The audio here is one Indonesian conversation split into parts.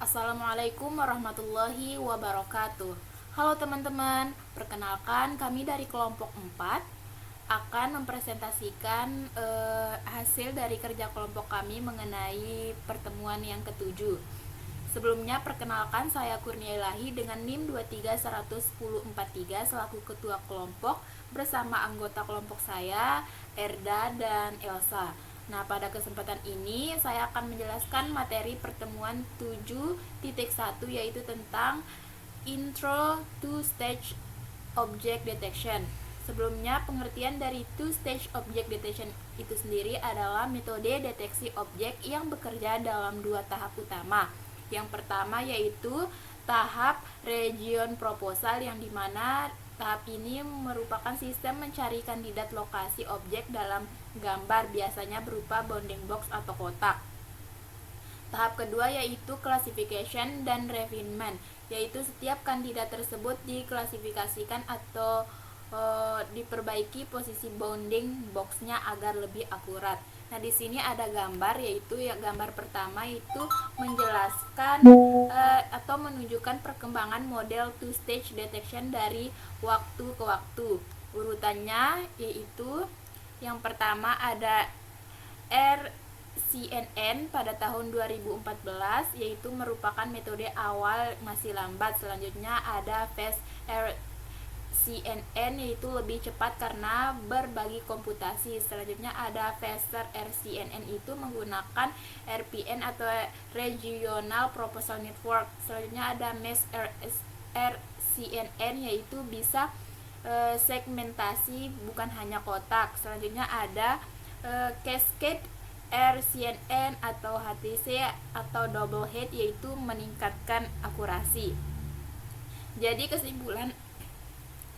Assalamualaikum warahmatullahi wabarakatuh. Halo teman-teman, perkenalkan kami dari kelompok 4 akan mempresentasikan hasil dari kerja kelompok kami mengenai pertemuan yang ketujuh. Sebelumnya perkenalkan saya Kurnia Ilahi dengan NIM 231043 selaku ketua kelompok bersama anggota kelompok saya Erda dan Elsa. Nah, pada kesempatan ini saya akan menjelaskan materi pertemuan 7.1 yaitu tentang Intro to Stage Object Detection. Sebelumnya, pengertian dari two-stage object detection itu sendiri adalah metode deteksi objek yang bekerja dalam dua tahap utama. Yang pertama yaitu tahap region proposal, yang dimana tahap ini merupakan sistem mencari kandidat lokasi objek dalam gambar, biasanya berupa bounding box atau kotak. Tahap kedua yaitu classification dan refinement, yaitu setiap kandidat tersebut diklasifikasikan atau diperbaiki posisi bounding boxnya agar lebih akurat. Nah, di sini ada gambar, yaitu yang gambar pertama itu menjelaskan atau menunjukkan perkembangan model two stage detection dari waktu ke waktu. Urutannya yaitu yang pertama ada RCNN pada tahun 2014, yaitu merupakan metode awal masih lambat. Selanjutnya ada Fast RCNN, yaitu lebih cepat karena berbagi komputasi. Selanjutnya ada Faster RCNN, itu menggunakan RPN atau Regional Proposal Network. Selanjutnya ada Mass RCNN, yaitu bisa segmentasi bukan hanya kotak. Selanjutnya ada Cascade RCNN atau HTC atau double head, yaitu meningkatkan akurasi. Jadi kesimpulan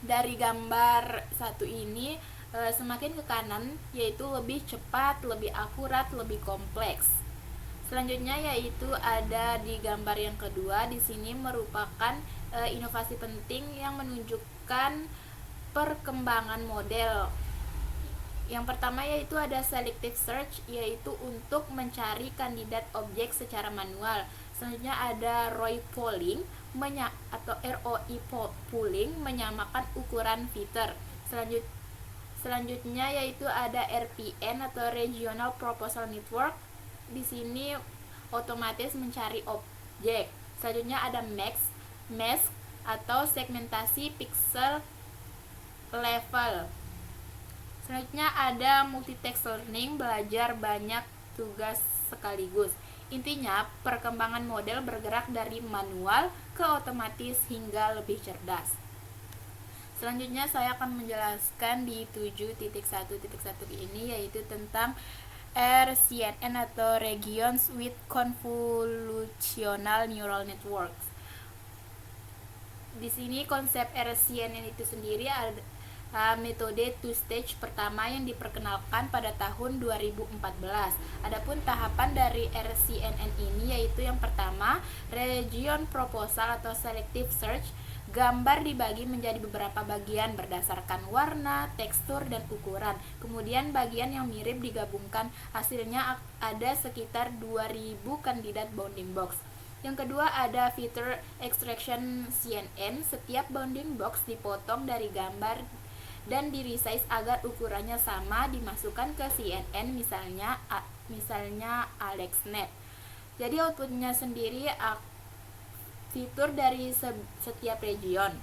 dari gambar satu ini, semakin ke kanan yaitu lebih cepat, lebih akurat, lebih kompleks. Selanjutnya yaitu ada di gambar yang kedua. Di sini merupakan inovasi penting yang menunjukkan perkembangan model. Yang pertama yaitu ada selective search, yaitu untuk mencari kandidat objek secara manual. Selanjutnya ada ROI polling atau ROI polling, menyamakan ukuran filter. Selanjutnya yaitu ada RPN atau Regional Proposal Network. Di sini otomatis mencari objek. Selanjutnya ada mask atau segmentasi pixel level. Selanjutnya ada multitext learning, belajar banyak tugas sekaligus. Intinya, perkembangan model bergerak dari manual ke otomatis hingga lebih cerdas. Selanjutnya saya akan menjelaskan di 7.1.1 ini, yaitu tentang RCNN atau Regions with Convolutional Neural Networks. Di sini konsep RCNN itu sendiri ada metode two-stage pertama yang diperkenalkan pada tahun 2014. Adapun tahapan dari RCNN ini yaitu yang pertama, region proposal atau selective search. Gambar dibagi menjadi beberapa bagian berdasarkan warna, tekstur, dan ukuran. Kemudian bagian yang mirip digabungkan. Hasilnya ada sekitar 2000 kandidat bounding box. Yang kedua ada feature extraction CNN. Setiap bounding box dipotong dari gambar dan di resize agar ukurannya sama, dimasukkan ke CNN, misalnya AlexNet. Jadi outputnya sendiri fitur dari setiap region.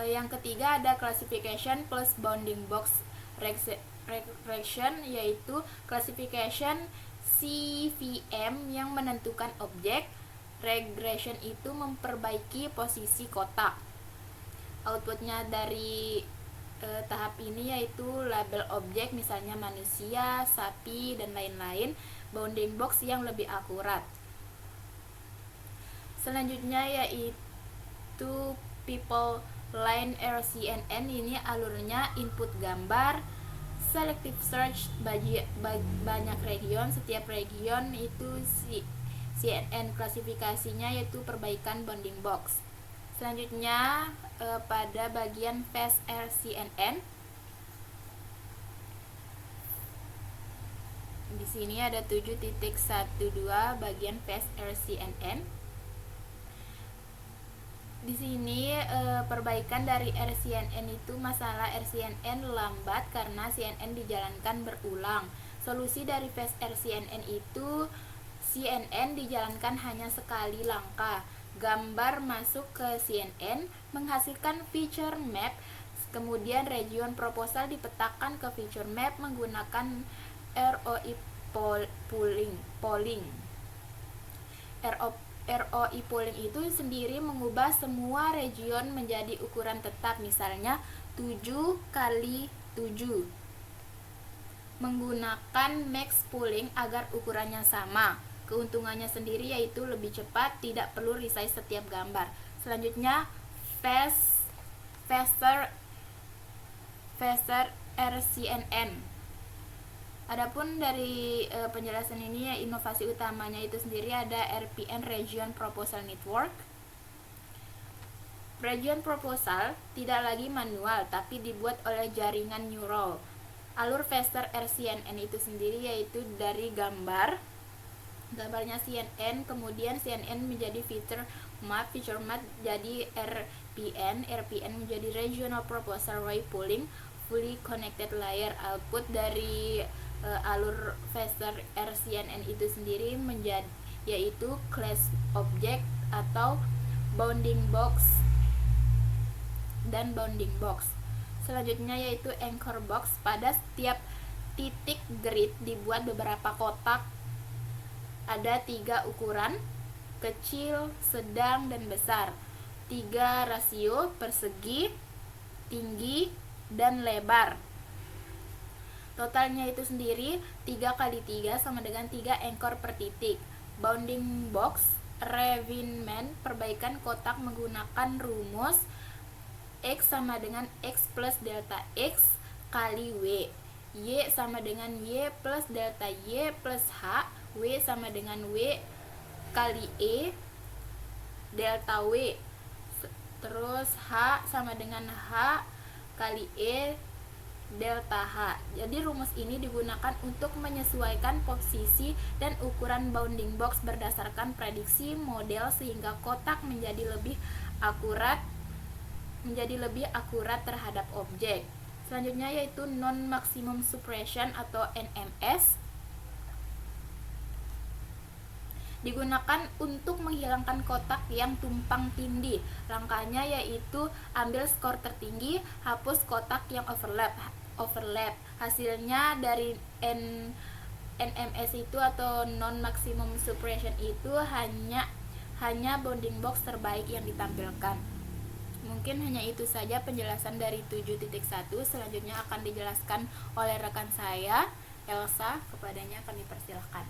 Yang ketiga ada classification plus bounding box regression, yaitu classification CVM yang menentukan objek. Regression itu memperbaiki posisi kotak. Outputnya dari tahap ini yaitu label objek, misalnya manusia, sapi, dan lain-lain. Bounding box yang lebih akurat. Selanjutnya yaitu people line RCNN. Ini alurnya input gambar, selective search banyak region, setiap region itu CNN. Klasifikasinya yaitu perbaikan bounding box. Selanjutnya pada bagian Fast RCNN, Di sini ada 7.12 bagian fast RCNN. Di sini perbaikan dari RCNN itu masalah RCNN lambat karena CNN dijalankan berulang. Solusi dari fast RCNN itu CNN dijalankan hanya sekali langkah. Gambar masuk ke CNN menghasilkan feature map, kemudian region proposal dipetakan ke feature map menggunakan ROI polling. ROI polling itu sendiri mengubah semua region menjadi ukuran tetap, misalnya 7 kali 7, menggunakan max polling agar ukurannya sama. Keuntungannya sendiri yaitu lebih cepat, tidak perlu resize setiap gambar. Selanjutnya faster RCNN. Adapun dari penjelasan ini ya, inovasi utamanya itu sendiri ada RPN Region Proposal Network. Region proposal tidak lagi manual tapi dibuat oleh jaringan neural. Alur faster RCNN itu sendiri yaitu dari gambarnya CNN, kemudian CNN menjadi feature map jadi RPN menjadi Regional Proposal Array Polling Fully Connected Layer. Output dari alur faster RCNN itu sendiri yaitu class object atau bounding box dan bounding box. Selanjutnya yaitu anchor box. Pada setiap titik grid dibuat beberapa kotak. Ada 3 ukuran, kecil, sedang, dan besar. 3 rasio, persegi, tinggi, dan lebar. Totalnya itu sendiri 3 kali 3 sama dengan 3 anchor per titik. Bounding box, refinement, perbaikan kotak menggunakan rumus X sama dengan X plus delta X kali W. Y sama dengan Y plus delta Y plus H. W sama dengan W kali E delta W. Terus H sama dengan H kali E delta H. Jadi rumus ini digunakan untuk menyesuaikan posisi dan ukuran bounding box berdasarkan prediksi model sehingga kotak menjadi lebih akurat terhadap objek. Selanjutnya yaitu non maximum suppression atau NMS. Digunakan untuk menghilangkan kotak yang tumpang tindih. Langkahnya yaitu ambil skor tertinggi, hapus kotak yang overlap. Hasilnya dari NMS itu atau non maximum suppression itu hanya bounding box terbaik yang ditampilkan. Mungkin hanya itu saja penjelasan dari 7.1. Selanjutnya akan dijelaskan oleh rekan saya Elsa, kepadanya kami persilahkan.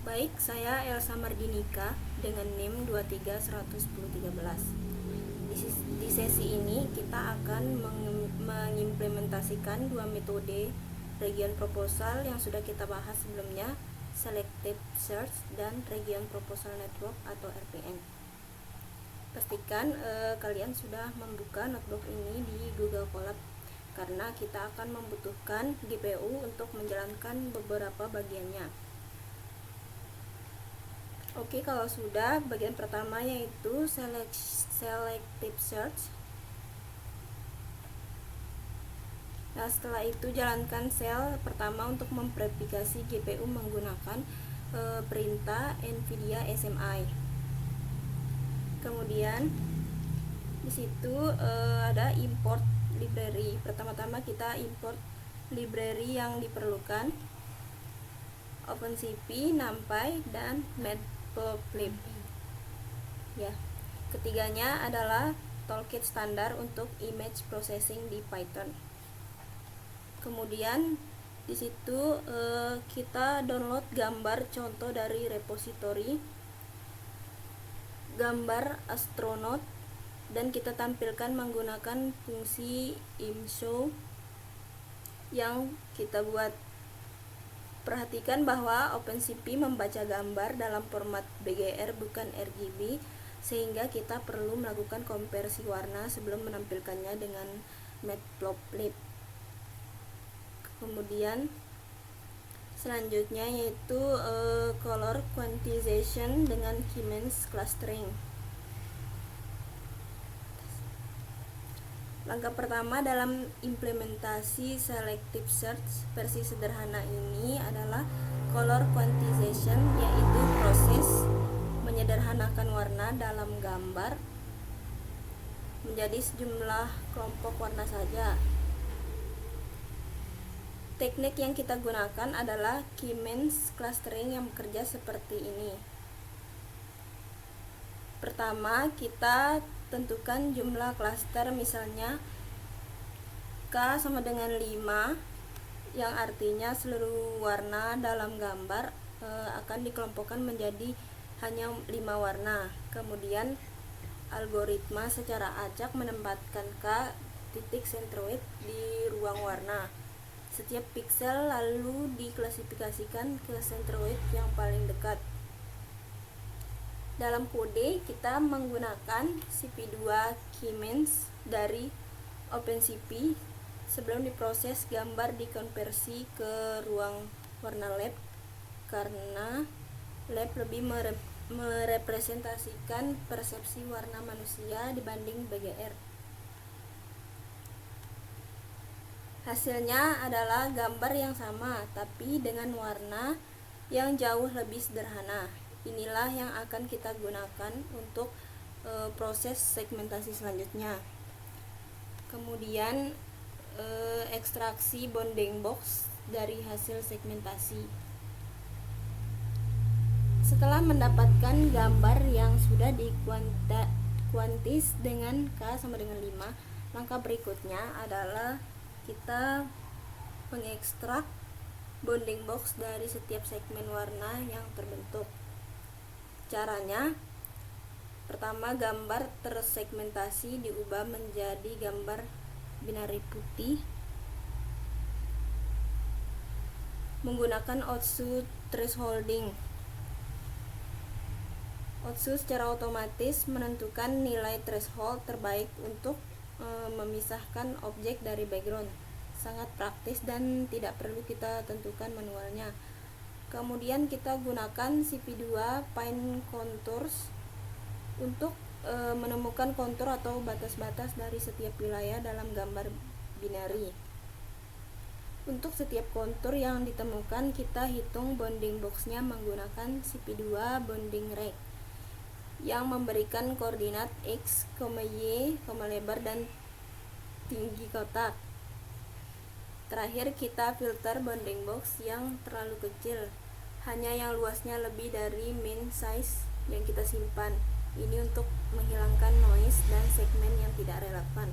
Baik, saya Elsa Mardinika dengan NIM 231013. Di sesi ini kita akan mengimplementasikan 2 metode region proposal yang sudah kita bahas sebelumnya, Selective Search dan Region Proposal Network atau RPN. Pastikan kalian sudah membuka notebook ini di Google Colab karena kita akan membutuhkan GPU untuk menjalankan beberapa bagiannya. Oke, kalau sudah, bagian pertama yaitu Selective Search. Nah, setelah itu jalankan sel pertama untuk memverifikasi GPU menggunakan perintah NVIDIA SMI. Kemudian di situ ada import library. Pertama-tama kita import library yang diperlukan, OpenCV, NumPy, dan Matplotlib. Ya. Ketiganya adalah Toolkit standar untuk image processing di Python. Kemudian di situ kita download gambar contoh dari repositori gambar astronaut dan kita tampilkan menggunakan fungsi imshow yang kita buat. Perhatikan bahwa OpenCV membaca gambar dalam format BGR bukan RGB, sehingga kita perlu melakukan konversi warna sebelum menampilkannya dengan Matplotlib. Kemudian selanjutnya yaitu color quantization dengan Keymeans clustering. Langkah pertama dalam implementasi selective search versi sederhana ini adalah color quantization, yaitu proses menyederhanakan warna dalam gambar menjadi sejumlah kelompok warna saja. Teknik yang kita gunakan adalah Keymeans clustering yang bekerja seperti ini. Pertama, kita tentukan jumlah klaster, misalnya K sama dengan 5, yang artinya seluruh warna dalam gambar akan dikelompokkan menjadi hanya 5 warna. Kemudian algoritma secara acak menempatkan K titik centroid di ruang warna. Setiap pixel lalu diklasifikasikan ke centroid yang paling dekat. Dalam kode kita menggunakan CP2 Keymeans dari OpenCV sebelum diproses gambar dikonversi ke ruang warna lab, karena lab lebih merepresentasikan persepsi warna manusia dibanding BGR. Hasilnya adalah gambar yang sama tapi dengan warna yang jauh lebih sederhana. Inilah yang akan kita gunakan untuk proses segmentasi selanjutnya. Kemudian ekstraksi bounding box dari hasil segmentasi. Setelah mendapatkan gambar yang sudah dikuantis dengan K sama dengan 5, langkah berikutnya adalah kita mengekstrak bounding box dari setiap segmen warna yang terbentuk. Caranya, pertama, gambar tersegmentasi diubah menjadi gambar binari putih menggunakan Outsu thresholding. Outsu secara otomatis menentukan nilai threshold terbaik untuk memisahkan objek dari background. Sangat praktis dan tidak perlu kita tentukan manualnya. Kemudian kita gunakan CP2 Fine Contours untuk menemukan kontur atau batas-batas dari setiap wilayah dalam gambar binari. Untuk setiap kontur yang ditemukan, kita hitung bounding box-nya menggunakan CP2 bounding rect yang memberikan koordinat X, Y, lebar dan tinggi kotak. Terakhir, kita filter bounding box yang terlalu kecil, hanya yang luasnya lebih dari min size yang kita simpan. Ini untuk menghilangkan noise dan segmen yang tidak relevan.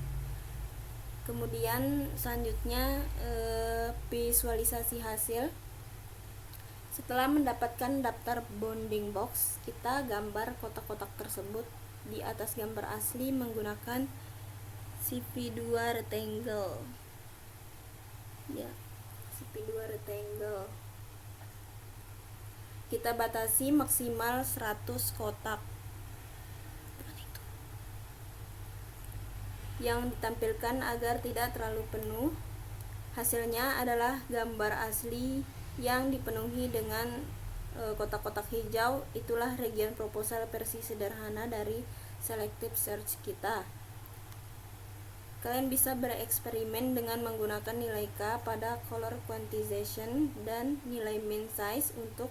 Kemudian selanjutnya visualisasi hasil. Setelah mendapatkan daftar bounding box, kita gambar kotak-kotak tersebut di atas gambar asli menggunakan CP2 rectangle. Ya, CP2 rectangle. Kita batasi maksimal 100 kotak yang ditampilkan agar tidak terlalu penuh. Hasilnya adalah gambar asli yang dipenuhi dengan kotak-kotak hijau. Itulah region proposal versi sederhana dari selective search kita. Kalian bisa bereksperimen dengan menggunakan nilai K pada color quantization dan nilai min size untuk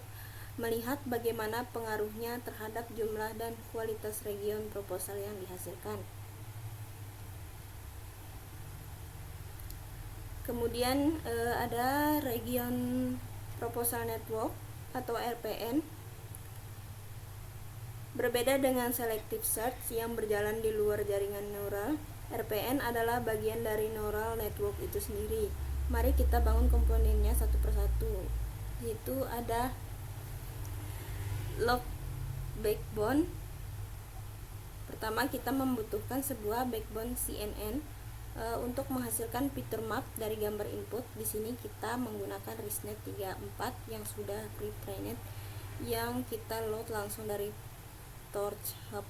melihat bagaimana pengaruhnya terhadap jumlah dan kualitas region proposal yang dihasilkan. Kemudian ada region proposal network atau RPN. Berbeda dengan selective search yang berjalan di luar jaringan neural, RPN adalah bagian dari neural network itu sendiri. Mari kita bangun komponennya satu persatu. Yaitu ada log backbone. Pertama, kita membutuhkan sebuah backbone CNN Untuk menghasilkan fitur map dari gambar input, di sini kita menggunakan ResNet 34 yang sudah pre-trained, yang kita load langsung dari Torch Hub.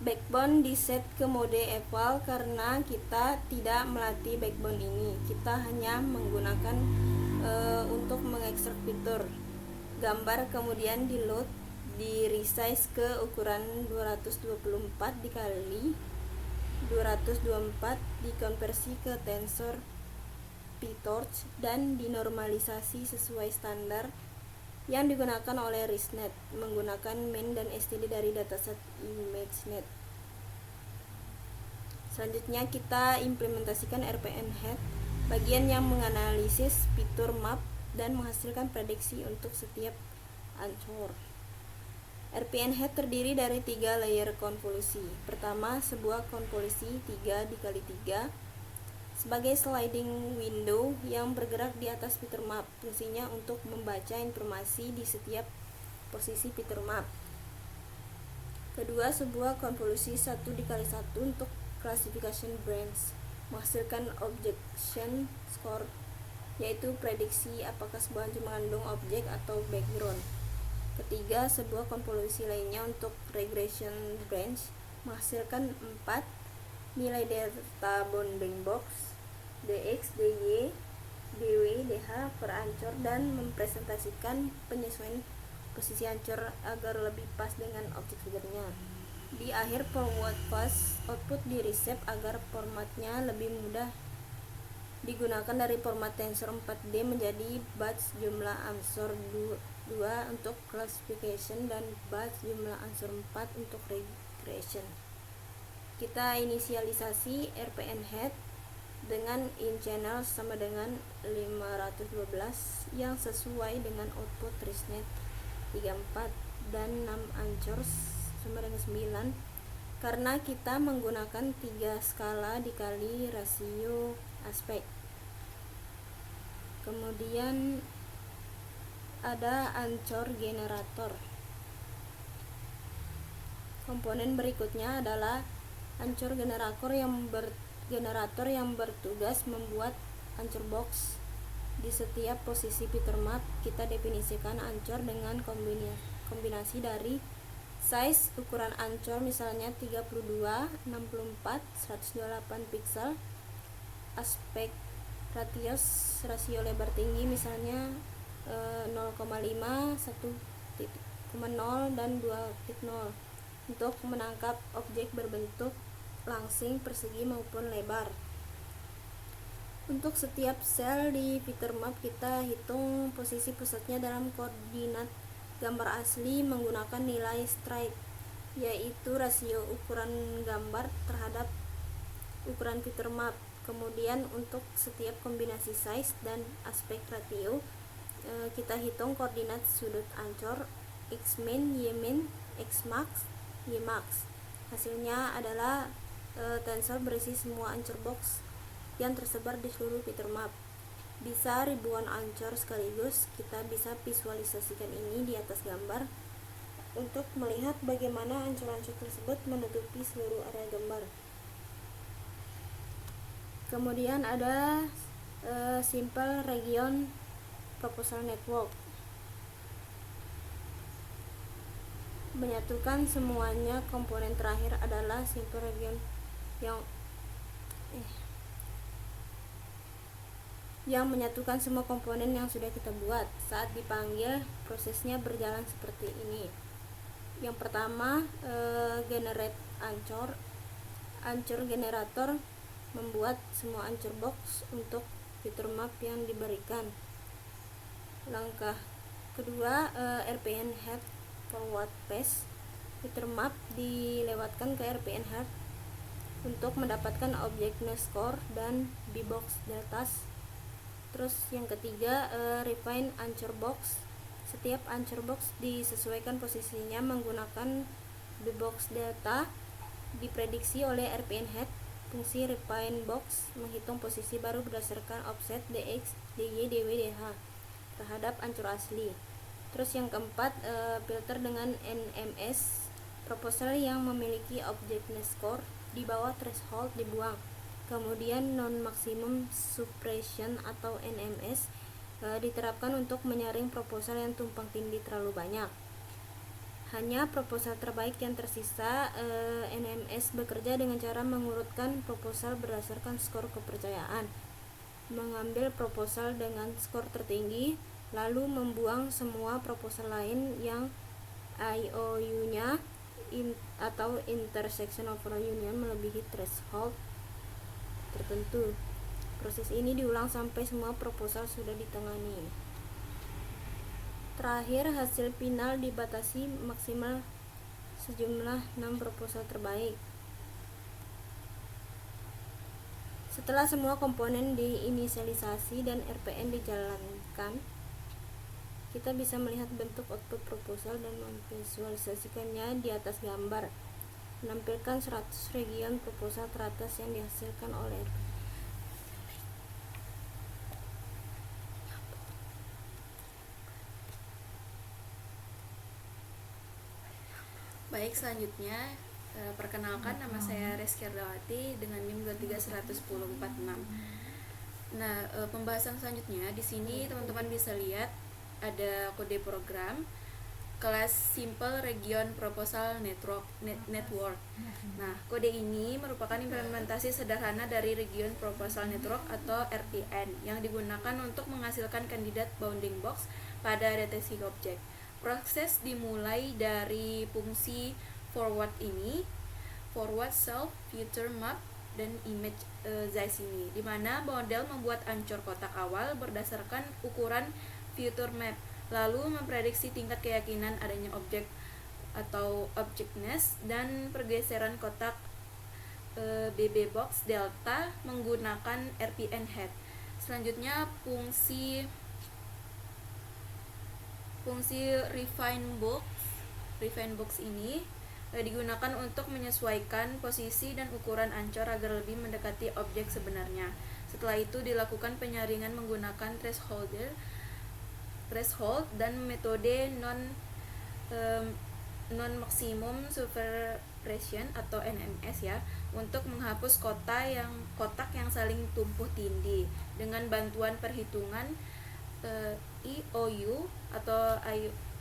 Backbone di set ke mode eval karena kita tidak melatih backbone ini. Kita hanya menggunakan untuk mengekstrak fitur gambar, kemudian di load, di resize ke ukuran 224 dikali 224, dikonversi ke tensor PyTorch dan dinormalisasi sesuai standar yang digunakan oleh ResNet menggunakan main dan std dari dataset ImageNet. Selanjutnya kita implementasikan RPNhead, bagian yang menganalisis fitur map dan menghasilkan prediksi untuk setiap anchor. RPNhead terdiri dari 3 layer konvolusi. Pertama, sebuah konvolusi 3x3 sebagai sliding window yang bergerak di atas fitur map, fungsinya untuk membaca informasi di setiap posisi fitur map. Kedua, sebuah konvolusi 1x1 untuk classification branch, menghasilkan objection score, yaitu prediksi apakah sebuah anchor mengandung objek atau background. Ketiga, sebuah konvolusi lainnya untuk regression branch, menghasilkan 4 nilai data bounding box, dx, dy, dw, dh per ancor, dan mempresentasikan penyesuaian posisi ancor agar lebih pas dengan objek figurnya. Di akhir forward pass, output di reshape agar formatnya lebih mudah digunakan dari format tensor 4D menjadi batch jumlah ansor 2 untuk classification dan batch jumlah ansor 4 untuk regression. Kita inisialisasi RPNhead dengan in channel sama dengan 512 yang sesuai dengan output ResNet 34 dan 6 anchors sama dengan 9 karena kita menggunakan 3 skala dikali rasio aspek. Kemudian ada anchor generator. Komponen berikutnya adalah anchor generator yang bertugas membuat anchor box. Di setiap posisi fitur map, kita definisikan anchor dengan kombinasi dari size ukuran anchor, misalnya 32, 64, 128 pixel, aspek ratios, rasio lebar tinggi, misalnya 0,5, 1,0, dan 2,0 untuk menangkap objek berbentuk langsing, persegi, maupun lebar. Untuk setiap sel di fitur map, kita hitung posisi pusatnya dalam koordinat gambar asli menggunakan nilai stride, yaitu rasio ukuran gambar terhadap ukuran fitur map. Kemudian untuk setiap kombinasi size dan aspek ratio, kita hitung koordinat sudut ancor x min, y min, x max, y max. Hasilnya adalah tensor berisi semua anchor box yang tersebar di seluruh fitur map. Bisa ribuan anchor sekaligus. Kita bisa visualisasikan ini di atas gambar untuk melihat bagaimana ancor-ancor tersebut menutupi seluruh area gambar. Kemudian ada simple region proposal network, menyatukan semuanya. Komponen terakhir adalah simple region yang menyatukan semua komponen yang sudah kita buat. Saat dipanggil, prosesnya berjalan seperti ini. Yang pertama, generate anchor. Anchor generator membuat semua anchor box untuk fitur map yang diberikan. Langkah kedua, RPNhead forward pass. Fitur map dilewatkan ke RPNhead untuk mendapatkan objek score dan bbox deltas Terus yang ketiga, refine anchor box. Setiap anchor box disesuaikan posisinya menggunakan bbox data diprediksi oleh RPN head. Fungsi refine box menghitung posisi baru berdasarkan offset dx, dy, dw, dh terhadap ancur asli. Terus yang keempat, filter dengan NMS. Proposal yang memiliki objectness score di bawah threshold dibuang. Kemudian non maximum suppression atau NMS diterapkan untuk menyaring proposal yang tumpang tindih terlalu banyak. Hanya proposal terbaik yang tersisa. NMS bekerja dengan cara mengurutkan proposal berdasarkan skor kepercayaan, mengambil proposal dengan skor tertinggi, lalu membuang semua proposal lain yang IOU-nya atau intersection overall union melebihi threshold tertentu. Proses ini diulang sampai semua proposal sudah ditangani. Terakhir, hasil final dibatasi maksimal sejumlah 6 proposal terbaik. Setelah semua komponen diinisialisasi dan RPN dijalankan, kita bisa melihat bentuk output proposal dan memvisualisasikannya di atas gambar. Menampilkan 100 region proposal teratas yang dihasilkan oleh RPN. Baik, selanjutnya perkenalkan, nama saya Reski Ardawati dengan NIM 2311046. Nah, pembahasan selanjutnya di sini teman-teman bisa lihat ada kode program kelas Simple Region Proposal Network. Nah, kode ini merupakan implementasi sederhana dari Region Proposal Network atau RPN yang digunakan untuk menghasilkan kandidat bounding box pada deteksi objek. Proses dimulai dari fungsi forward ini, forward self, future map, dan image size ini, dimana model membuat ancur kotak awal berdasarkan ukuran future map, lalu memprediksi tingkat keyakinan adanya objek atau objectness dan pergeseran kotak BB box delta menggunakan RPN head. Selanjutnya fungsi refine box ini digunakan untuk menyesuaikan posisi dan ukuran ancor agar lebih mendekati objek sebenarnya. Setelah itu dilakukan penyaringan menggunakan threshold dan metode non maximum suppression atau NMS ya, untuk menghapus kotak yang saling tumpuk tindih dengan bantuan perhitungan IOU atau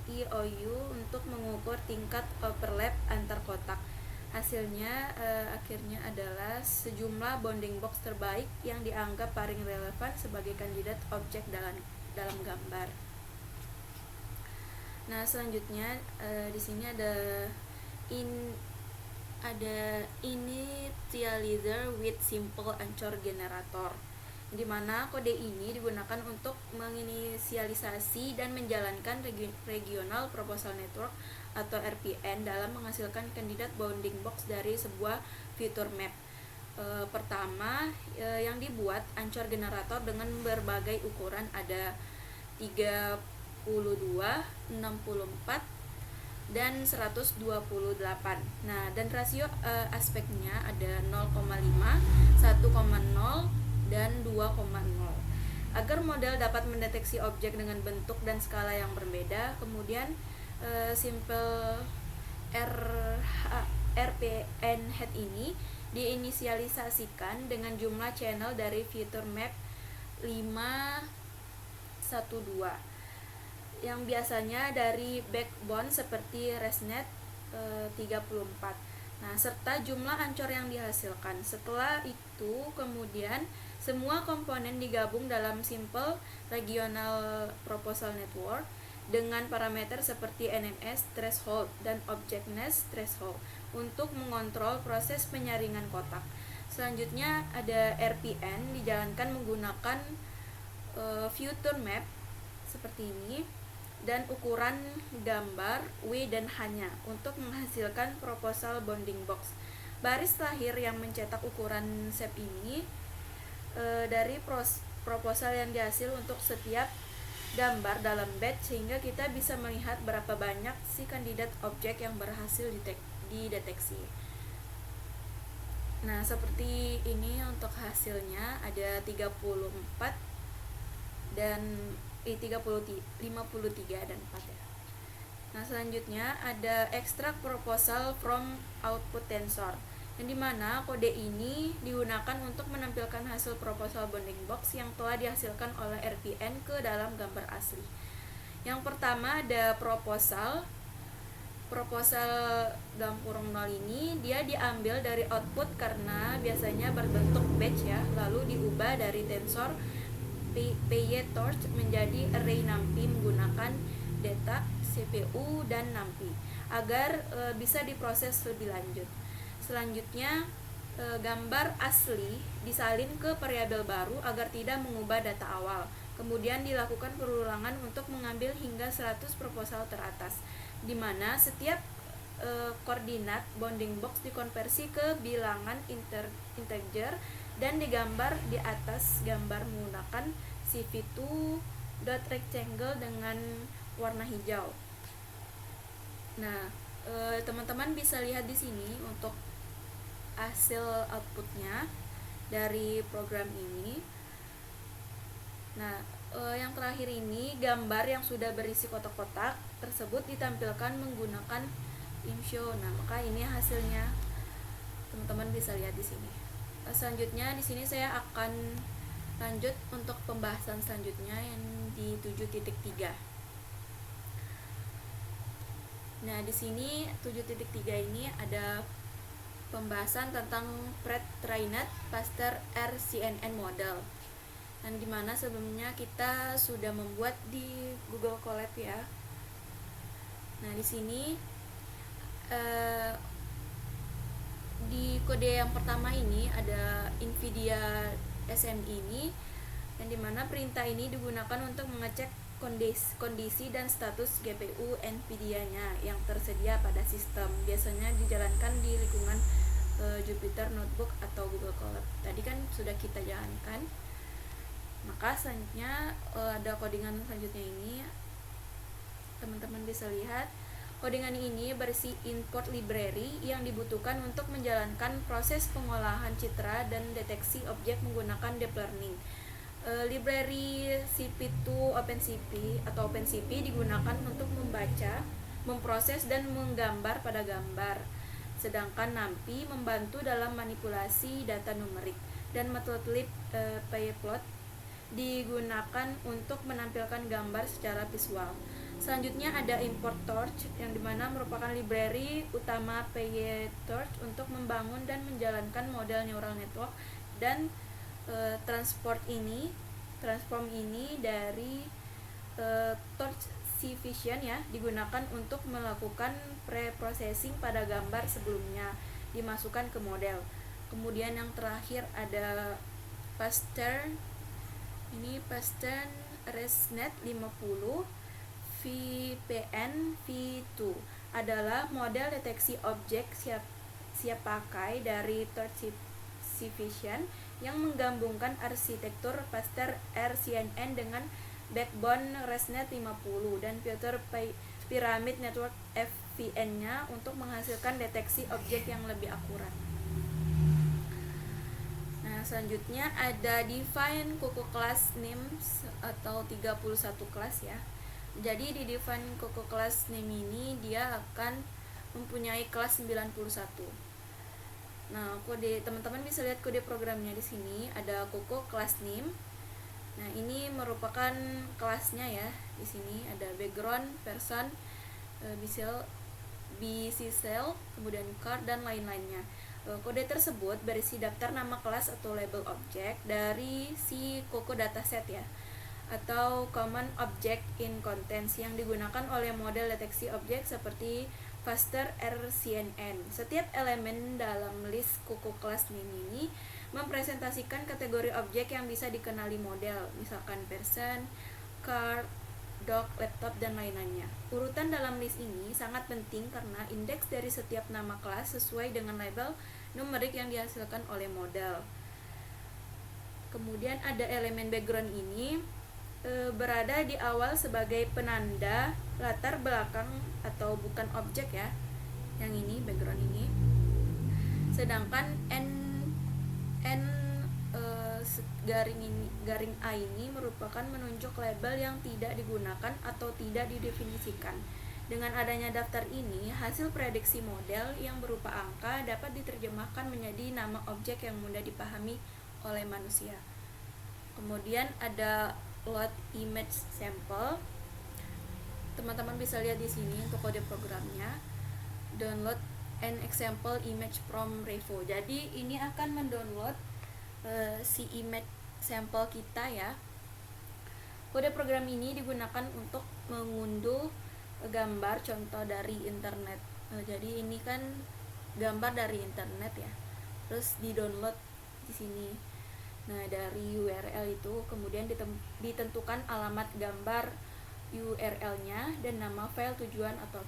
IOU untuk mengukur tingkat overlap antar kotak. Hasilnya akhirnya adalah sejumlah bounding box terbaik yang dianggap paling relevan sebagai kandidat objek dalam gambar. Nah, selanjutnya di sini ada initializer with simple anchor generator, di mana kode ini digunakan untuk menginisialisasi dan menjalankan regional proposal network atau RPN dalam menghasilkan kandidat bounding box dari sebuah feature map. Pertama, yang dibuat ancor generator dengan berbagai ukuran, ada 32, 64, dan 128. Nah, dan rasio aspeknya ada 0,5, 1,0, dan 2,0. Agar model dapat mendeteksi objek dengan bentuk dan skala yang berbeda, kemudian simple RPN head ini diinisialisasikan dengan jumlah channel dari feature map 512 yang biasanya dari backbone seperti ResNet 34. Nah, serta jumlah ancor yang dihasilkan. Setelah itu kemudian semua komponen digabung dalam simple regional proposal network dengan parameter seperti NMS threshold dan objectness threshold untuk mengontrol proses penyaringan kotak. Selanjutnya ada RPN dijalankan menggunakan future map seperti ini dan ukuran gambar W dan H-nya untuk menghasilkan proposal bounding box. Baris lahir yang mencetak ukuran shape ini dari proposal yang dihasil untuk setiap gambar dalam batch, sehingga kita bisa melihat berapa banyak si kandidat objek yang berhasil dideteksi. Nah, seperti ini untuk hasilnya, ada 34 dan 53 dan 4 ya. Nah, selanjutnya ada extract proposal from output tensor, yang dimana kode ini digunakan untuk menampilkan hasil proposal bounding box yang telah dihasilkan oleh RPN ke dalam gambar asli. Yang pertama ada proposal dalam kurung 0 ini dia diambil dari output karena biasanya berbentuk batch ya, lalu diubah dari tensor PyTorch menjadi array NumPy menggunakan data CPU dan NumPy agar bisa diproses lebih lanjut. Selanjutnya gambar asli disalin ke variabel baru agar tidak mengubah data awal. Kemudian dilakukan perulangan untuk mengambil hingga 100 proposal teratas, di mana setiap koordinat bounding box dikonversi ke bilangan integer dan digambar di atas gambar menggunakan CV2.rectangle dengan warna hijau. Nah, teman-teman bisa lihat di sini untuk hasil outputnya dari program ini. Nah, yang terakhir ini gambar yang sudah berisi kotak-kotak tersebut ditampilkan menggunakan ImShow. Nah, maka ini hasilnya teman-teman bisa lihat di sini. Selanjutnya di sini saya akan lanjut untuk pembahasan selanjutnya yang di 7.3. Nah, di sini 7.3 ini ada pembahasan tentang pre-trained faster RCNN model. Dan dimana sebelumnya kita sudah membuat di Google Colab ya. Nah, di sini di kode yang pertama ini ada NVIDIA SMI ini, yang dimana perintah ini digunakan untuk mengecek kondisi dan status GPU NVIDIA-nya yang tersedia pada sistem. Biasanya dijalankan di lingkungan Jupyter Notebook atau Google Colab. Tadi kan sudah kita jalankan. Maka selanjutnya ada codingan selanjutnya ini. Teman-teman bisa lihat codingan ini berisi import library yang dibutuhkan untuk menjalankan proses pengolahan citra dan deteksi objek menggunakan deep learning. Library CP2 OpenCV atau OpenCV digunakan untuk membaca, memproses dan menggambar pada gambar. Sedangkan NumPy membantu dalam manipulasi data numerik, dan Matplotlib pyplot digunakan untuk menampilkan gambar secara visual. Selanjutnya ada import torch, yang dimana merupakan library utama PyTorch untuk membangun dan menjalankan model neural network, dan transform ini dari Torch C-Vision ya, digunakan untuk melakukan pre-processing pada gambar sebelumnya dimasukkan ke model. Kemudian yang terakhir ada Pattern ResNet 50 VPN V2 adalah model deteksi objek siap pakai dari Torch C-Vision yang menggabungkan arsitektur Faster RCNN dengan backbone ResNet 50 dan fitur Pyramid Network FPN-nya untuk menghasilkan deteksi objek yang lebih akurat. Nah, selanjutnya ada define Coco class names atau 31 kelas ya. Jadi di define Coco class name ini dia akan mempunyai kelas 91. Nah, kode teman-teman bisa lihat kode programnya di sini ada Coco class name. Nah, ini merupakan kelasnya ya. Di sini ada background, person, BCCell, kemudian card dan lain-lainnya. Kode tersebut berisi daftar nama kelas atau label objek dari si Coco dataset ya, atau common object in contents yang digunakan oleh model deteksi objek seperti Faster RCNN. Setiap elemen dalam list Coco class name ini mempresentasikan kategori objek yang bisa dikenali model, misalkan person, card, dog, laptop, dan lain-lainnya. Urutan dalam list ini sangat penting karena indeks dari setiap nama kelas sesuai dengan label numerik yang dihasilkan oleh model. Kemudian ada elemen background ini berada di awal sebagai penanda latar belakang atau bukan objek ya. Yang ini background ini. Sedangkan garing A ini merupakan menunjuk label yang tidak digunakan atau tidak didefinisikan. Dengan adanya daftar ini, hasil prediksi model yang berupa angka dapat diterjemahkan menjadi nama objek yang mudah dipahami oleh manusia. Kemudian ada load image sample. Teman-teman bisa lihat di sini untuk kode programnya. Download an example image from Revo. Jadi ini akan mendownload si image sampel kita ya. Kode program ini digunakan untuk mengunduh gambar contoh dari internet. Jadi ini kan gambar dari internet ya. Terus di-download di sini. Nah, dari URL itu kemudian ditentukan alamat gambar URL-nya dan nama file tujuan atau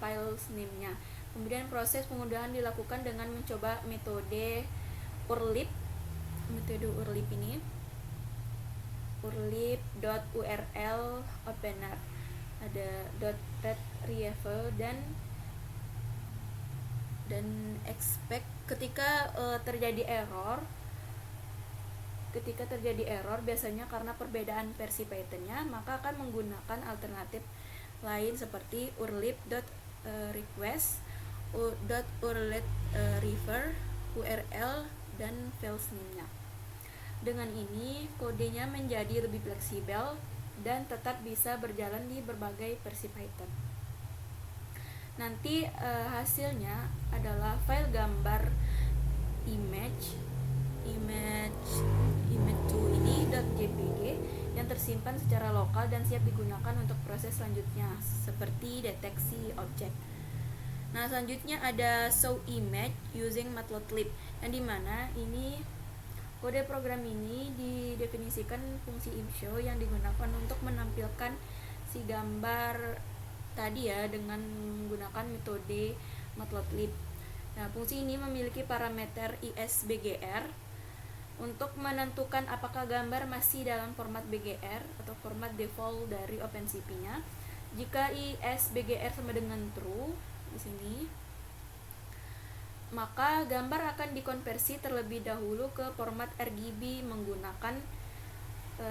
file name-nya. Kemudian proses pengunduhan dilakukan dengan mencoba metode urlib. Metode urlib ini urlib.url opener, ada .retrieval dan expect ketika terjadi error biasanya karena perbedaan versi Python-nya, maka akan menggunakan alternatif lain seperti urlib.request, .url.refer, URL dan file name-nya. Dengan ini kodenya menjadi lebih fleksibel dan tetap bisa berjalan di berbagai versi Python. Nanti hasilnya adalah file gambar image 2 ini .jpg yang tersimpan secara lokal dan siap digunakan untuk proses selanjutnya seperti deteksi objek. Nah, selanjutnya ada show image using matplotlib, yang dimana ini kode program ini didefinisikan fungsi imshow yang digunakan untuk menampilkan si gambar tadi ya dengan menggunakan metode matplotlib. Nah, fungsi ini memiliki parameter isbgr untuk menentukan apakah gambar masih dalam format BGR atau format default dari OpenCV-nya. Jika isbgr sama dengan true di sini, maka gambar akan dikonversi terlebih dahulu ke format RGB menggunakan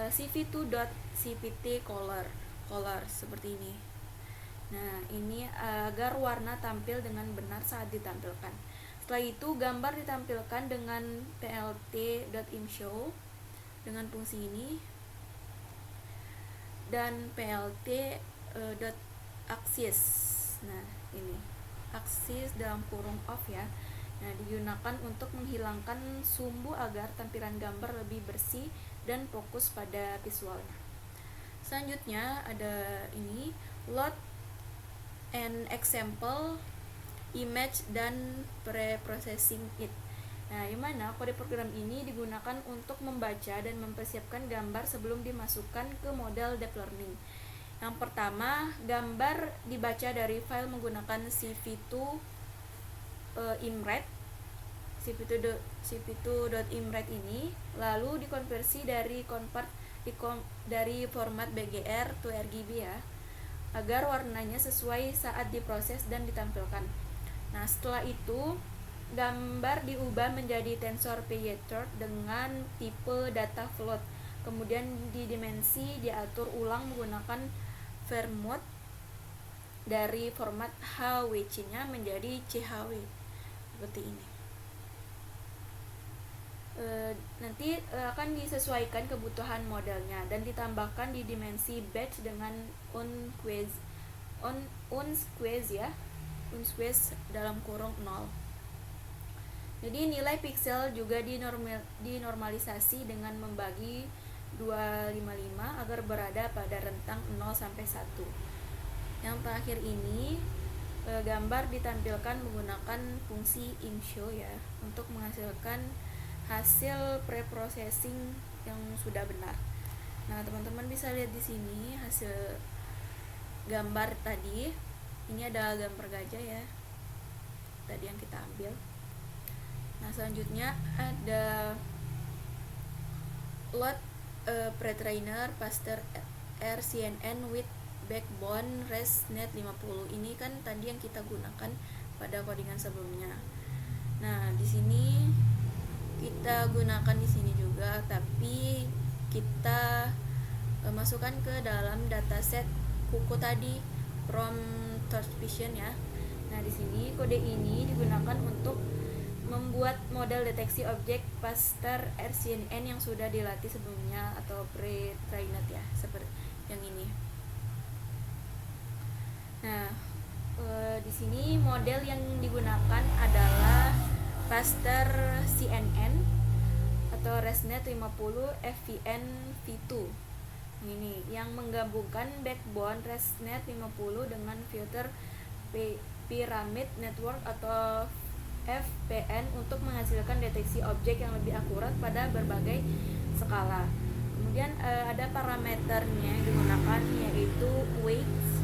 cv2.cpt color seperti ini. Nah, ini agar warna tampil dengan benar saat ditampilkan. Setelah itu gambar ditampilkan dengan plt.imshow dengan fungsi ini dan plt.axis. Nah, ini axis dalam kurung off ya. Nah, digunakan untuk menghilangkan sumbu agar tampilan gambar lebih bersih dan fokus pada visualnya. Selanjutnya ada ini load an example image dan pre-processing it. Nah, di mana kode program ini digunakan untuk membaca dan mempersiapkan gambar sebelum dimasukkan ke model deep learning. Yang pertama, gambar dibaca dari file menggunakan cv2.imret. cv2.imret ini lalu dikonversi dari format BGR to RGB ya, agar warnanya sesuai saat diproses dan ditampilkan. Nah, setelah itu gambar diubah menjadi tensor payload dengan tipe data float. Kemudian di dimensi diatur ulang menggunakan vermouth dari format HWC-nya menjadi CHW seperti ini. Nanti akan disesuaikan kebutuhan modelnya dan ditambahkan di dimensi batch dengan unsqueeze ya, unsqueeze dalam kurung 0. Jadi nilai pixel juga dinormalisasi dengan membagi 255 agar berada pada rentang 0 sampai 1. Yang terakhir ini gambar ditampilkan menggunakan fungsi imshow ya untuk menghasilkan hasil preprocessing yang sudah benar. Nah, teman-teman bisa lihat di sini hasil gambar tadi. Ini ada gambar gajah ya, tadi yang kita ambil. Nah, selanjutnya ada load pretrainer Pasteur RCNN with backbone ResNet 50. Ini kan tadi yang kita gunakan pada codingan sebelumnya. Nah, di sini kita gunakan di sini juga, tapi kita masukkan ke dalam dataset kuku tadi from Torch Vision ya. Nah, di sini kode ini digunakan untuk membuat model deteksi objek Pasteur RCNN yang sudah dilatih sebelumnya atau pre-trained ya, seperti yang ini. Nah, di sini model yang digunakan adalah Pasteur CNN atau ResNet 50 FVN V2. Ini yang menggabungkan backbone ResNet 50 dengan filter Pyramid Network atau FPN untuk menghasilkan deteksi objek yang lebih akurat pada berbagai skala. Kemudian ada parameternya yang digunakan, yaitu weights.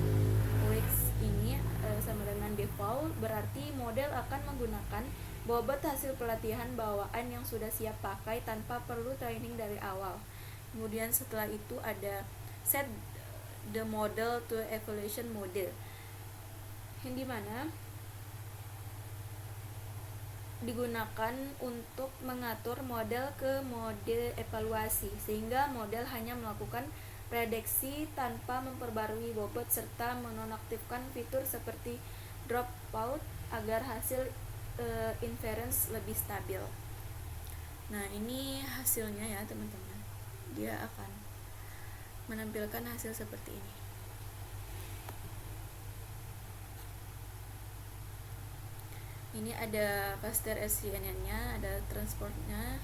Weights ini sama dengan default, berarti model akan menggunakan bobot hasil pelatihan bawaan yang sudah siap pakai tanpa perlu training dari awal. Kemudian setelah itu ada set the model to evaluation model, yang dimana digunakan untuk mengatur model ke mode evaluasi, sehingga model hanya melakukan prediksi tanpa memperbarui bobot serta menonaktifkan fitur seperti dropout agar hasil inference lebih stabil. Nah, ini hasilnya ya teman-teman, dia akan menampilkan hasil seperti ini. Ini ada Pasteur SCNN-nya, ada transportnya.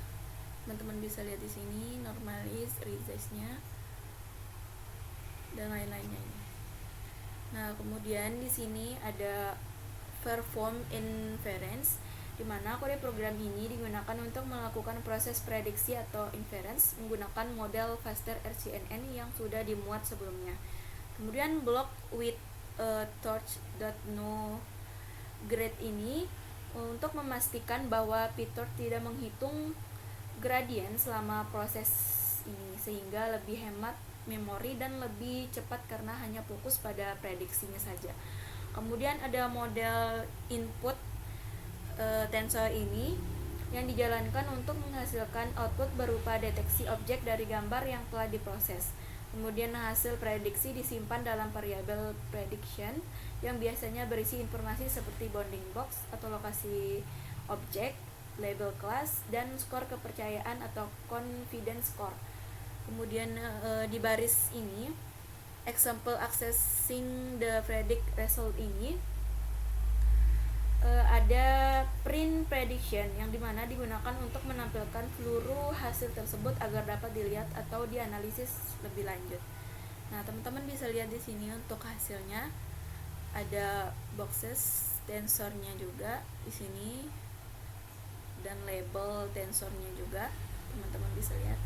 Teman-teman bisa lihat di sini, normalize, resize-nya, dan lain-lainnya ini. Nah, kemudian di sini ada perform inference, di mana kode program ini digunakan untuk melakukan proses prediksi atau inference menggunakan model Pasteur RCNN yang sudah dimuat sebelumnya. Kemudian block with torch.no grade ini untuk memastikan bahwa Pytorch tidak menghitung gradien selama proses ini, sehingga lebih hemat memori dan lebih cepat karena hanya fokus pada prediksinya saja. Kemudian ada model input tensor ini yang dijalankan untuk menghasilkan output berupa deteksi objek dari gambar yang telah diproses. Kemudian hasil prediksi disimpan dalam variabel prediction yang biasanya berisi informasi seperti bounding box atau lokasi objek, label kelas, dan skor kepercayaan atau confidence score. Kemudian di baris ini, example accessing the predict result ini ada print prediction yang dimana digunakan untuk menampilkan seluruh hasil tersebut agar dapat dilihat atau dianalisis lebih lanjut. Nah, teman-teman bisa lihat di sini untuk hasilnya ada boxes tensornya juga di sini dan label tensornya juga, teman-teman bisa lihat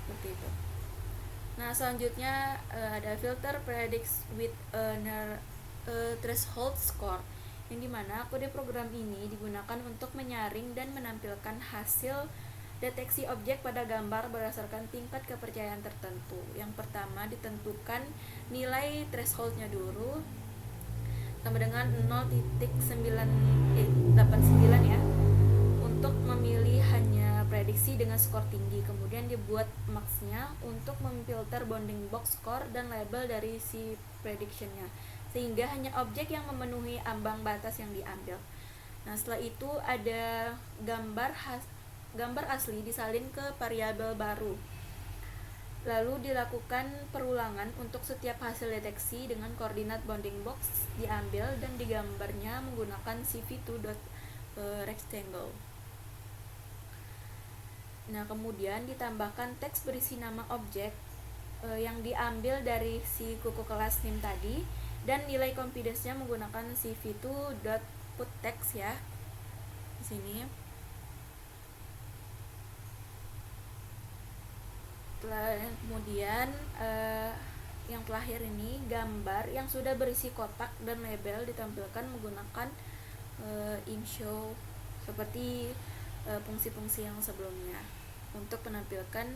seperti itu. Nah, selanjutnya ada filter predicts with a threshold score, yang dimana kode program ini digunakan untuk menyaring dan menampilkan hasil deteksi objek pada gambar berdasarkan tingkat kepercayaan tertentu. Yang pertama ditentukan nilai thresholdnya dulu sama dengan 0.989 ya, untuk memilih hanya prediksi dengan skor tinggi. Kemudian dibuat max-nya untuk memfilter bounding box score dan label dari si prediction-nya, sehingga hanya objek yang memenuhi ambang batas yang diambil. Nah, setelah itu ada gambar asli disalin ke variabel baru. Lalu dilakukan perulangan untuk setiap hasil deteksi dengan koordinat bounding box diambil dan digambarnya menggunakan cv2.rectangle. Nah, kemudian ditambahkan teks berisi nama objek yang diambil dari si kuku kelas name tadi, dan nilai confidence-nya menggunakan cv2.putText ya. Di sini. Kemudian yang terakhir ini gambar yang sudah berisi kotak dan label ditampilkan menggunakan InShow seperti fungsi-fungsi yang sebelumnya. untuk menampilkan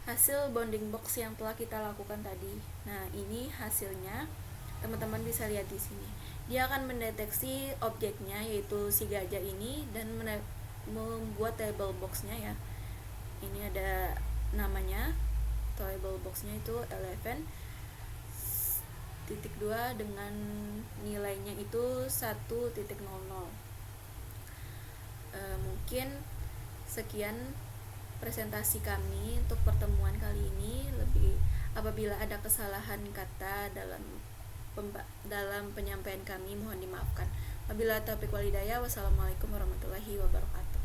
hasil bounding box yang telah kita lakukan tadi. Nah, ini hasilnya. Teman-teman bisa lihat di sini. Dia akan mendeteksi objeknya, yaitu si gajah ini, dan membuat table boxnya ya. Ini ada namanya, table boxnya itu 11.2 dengan nilainya itu 1.00. Mungkin sekian presentasi kami untuk pertemuan kali ini. Apabila ada kesalahan kata dalam penyampaian kami, mohon dimaafkan. Wabillahi taufiq wal hidayah. Wassalamualaikum warahmatullahi wabarakatuh.